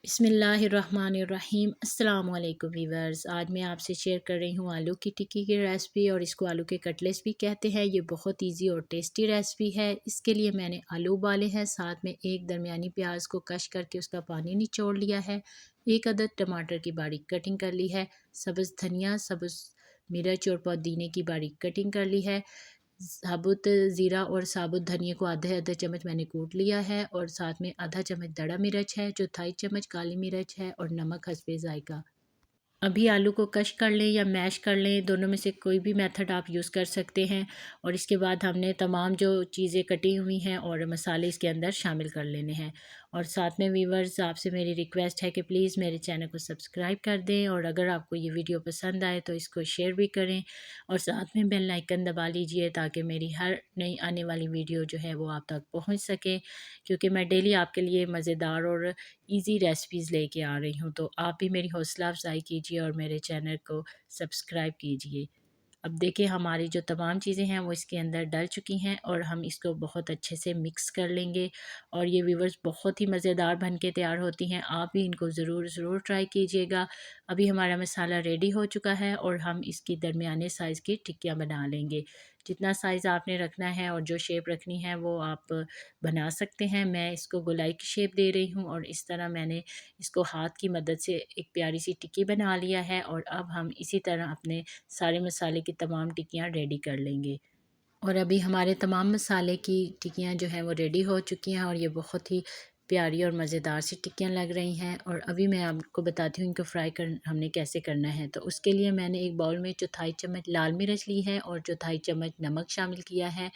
बिस्मिल्लाहिर्रहमानिर्रहीम। अस्सलाम वालेकुम वीवर्स। आज मैं आपसे शेयर कर रही हूँ आलू की टिक्की की रेसिपी, और इसको आलू के कटलेट्स भी कहते हैं। ये बहुत इजी और टेस्टी रेसिपी है। इसके लिए मैंने आलू उबाले हैं, साथ में एक दरमियानी प्याज को कश करके उसका पानी निचोड़ लिया है, एक अदद टमाटर की बारीक कटिंग कर ली है, सब्ज़ धनिया, सब्ज़ मिर्च और पुदीने की बारीक कटिंग कर ली है, साबुत ज़ीरा और साबुत धनिया को आधे आधे चम्मच मैंने कूट लिया है, और साथ में आधा चम्मच दड़ा मिर्च है, चौथाई चम्मच काली मिर्च है, और नमक हस्बे ज़ायका। अभी आलू को कश कर लें या मैश कर लें, दोनों में से कोई भी मेथड आप यूज़ कर सकते हैं। और इसके बाद हमने तमाम जो चीज़ें कटी हुई हैं और मसाले इसके अंदर शामिल कर लेने हैं। और साथ में वीवर्स, आपसे मेरी रिक्वेस्ट है कि प्लीज़ मेरे चैनल को सब्सक्राइब कर दें, और अगर आपको ये वीडियो पसंद आए तो इसको शेयर भी करें, और साथ में बेल आइकन दबा लीजिए ताकि मेरी हर नई आने वाली वीडियो जो है वो आप तक पहुँच सके, क्योंकि मैं डेली आपके लिए मज़ेदार और इजी रेसिपीज़ लेके आ रही हूँ। तो आप भी मेरी हौसला अफ़ज़ाई कीजिए और मेरे चैनल को सब्सक्राइब कीजिए। अब देखिए, हमारी जो तमाम चीज़ें हैं वो इसके अंदर डल चुकी हैं, और हम इसको बहुत अच्छे से मिक्स कर लेंगे। और ये व्यूवर्स बहुत ही मज़ेदार बन के तैयार होती हैं। आप भी इनको ज़रूर ट्राई कीजिएगा। अभी हमारा मसाला रेडी हो चुका है, और हम इसकी दरमियाने साइज़ की टिक्कियाँ बना लेंगे। जितना साइज़ आपने रखना है और जो शेप रखनी है वो आप बना सकते हैं। मैं इसको गोलाई की शेप दे रही हूँ, और इस तरह मैंने इसको हाथ की मदद से एक प्यारी सी टिक्की बना लिया है। और अब हम इसी तरह अपने सारे मसाले की तमाम टिक्कियाँ रेडी कर लेंगे। और अभी हमारे तमाम मसाले की टिक्कियाँ जो हैं वो रेडी हो चुकी हैं, और ये बहुत ही प्यारी और मज़ेदार सी टिक्कियाँ लग रही हैं। और अभी मैं आपको बताती हूँ इनको फ्राई कर हमने कैसे करना है। तो उसके लिए मैंने एक बाउल में चौथाई चम्मच लाल मिर्च ली है, और चौथाई चम्मच नमक शामिल किया है।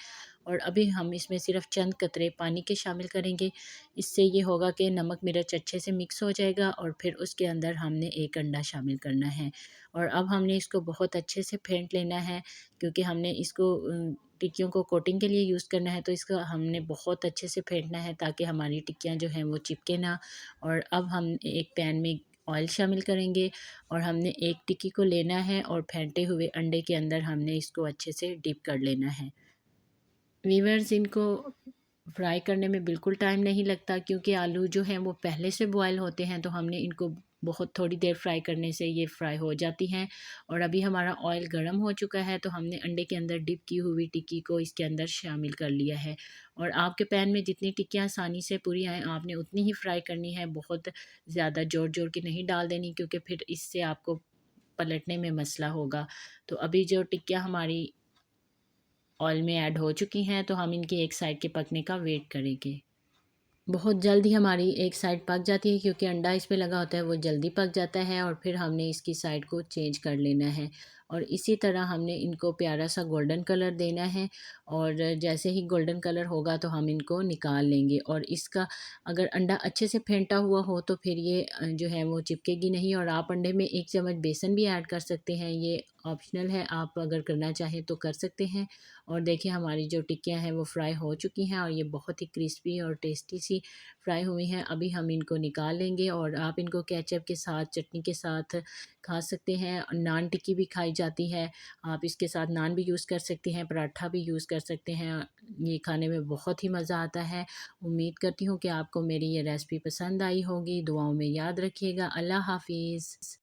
और अभी हम इसमें सिर्फ चंद कतरे पानी के शामिल करेंगे। इससे ये होगा कि नमक मिर्च अच्छे से मिक्स हो जाएगा, और फिर उसके अंदर हमने एक अंडा शामिल करना है। और अब हमने इसको बहुत अच्छे से फेंट लेना है, क्योंकि हमने इसको टिक्कियों को कोटिंग के लिए यूज़ करना है। तो इसका हमने बहुत अच्छे से फेंटना है ताकि हमारी टिक्कियाँ जो हैं वो चिपके ना। और अब हम एक पैन में ऑयल शामिल करेंगे, और हमने एक टिक्की को लेना है और फेंटे हुए अंडे के अंदर हमने इसको अच्छे से डिप कर लेना है। वीवर्स, इनको फ्राई करने में बिल्कुल टाइम नहीं लगता, क्योंकि आलू जो हैं वो पहले से बॉयल होते हैं। तो हमने इनको बहुत थोड़ी देर फ्राई करने से ये फ्राई हो जाती हैं। और अभी हमारा ऑयल गर्म हो चुका है, तो हमने अंडे के अंदर डिप की हुई टिक्की को इसके अंदर शामिल कर लिया है। और आपके पैन में जितनी टिक्कियाँ आसानी से पूरी आएँ, आपने उतनी ही फ्राई करनी है। बहुत ज़्यादा जोर के नहीं डाल देनी, क्योंकि फिर इससे आपको पलटने में मसला होगा। तो अभी जो टिक्कियाँ हमारी ऑयल में ऐड हो चुकी हैं, तो हम इनकी एक साइड के पकने का वेट करेंगे। बहुत जल्द ही हमारी एक साइड पक जाती है, क्योंकि अंडा इस पे लगा होता है, वो जल्दी पक जाता है। और फिर हमने इसकी साइड को चेंज कर लेना है, और इसी तरह हमने इनको प्यारा सा गोल्डन कलर देना है। और जैसे ही गोल्डन कलर होगा तो हम इनको निकाल लेंगे। और इसका अगर अंडा अच्छे से फेंटा हुआ हो तो फिर ये जो है वो चिपकेगी नहीं। और आप अंडे में एक चम्मच बेसन भी ऐड कर सकते हैं, ये ऑप्शनल है, आप अगर करना चाहें तो कर सकते हैं। और देखिए, हमारी जो टिक्कियाँ हैं वो फ्राई हो चुकी हैं, और ये बहुत ही क्रिस्पी और टेस्टी सी फ्राई हुई हैं। अभी हम इनको निकाल लेंगे, और आप इनको केचप के साथ, चटनी के साथ खा सकते हैं। नान टिक्की भी खाई जाती है, आप इसके साथ नान भी यूज़ कर सकते हैं, पराठा भी यूज़ कर सकते हैं। ये खाने में बहुत ही मज़ा आता है। उम्मीद करती हूँ कि आपको मेरी ये रेसिपी पसंद आई होगी। दुआओं में याद रखिएगा। अल्लाह हाफ़िज़।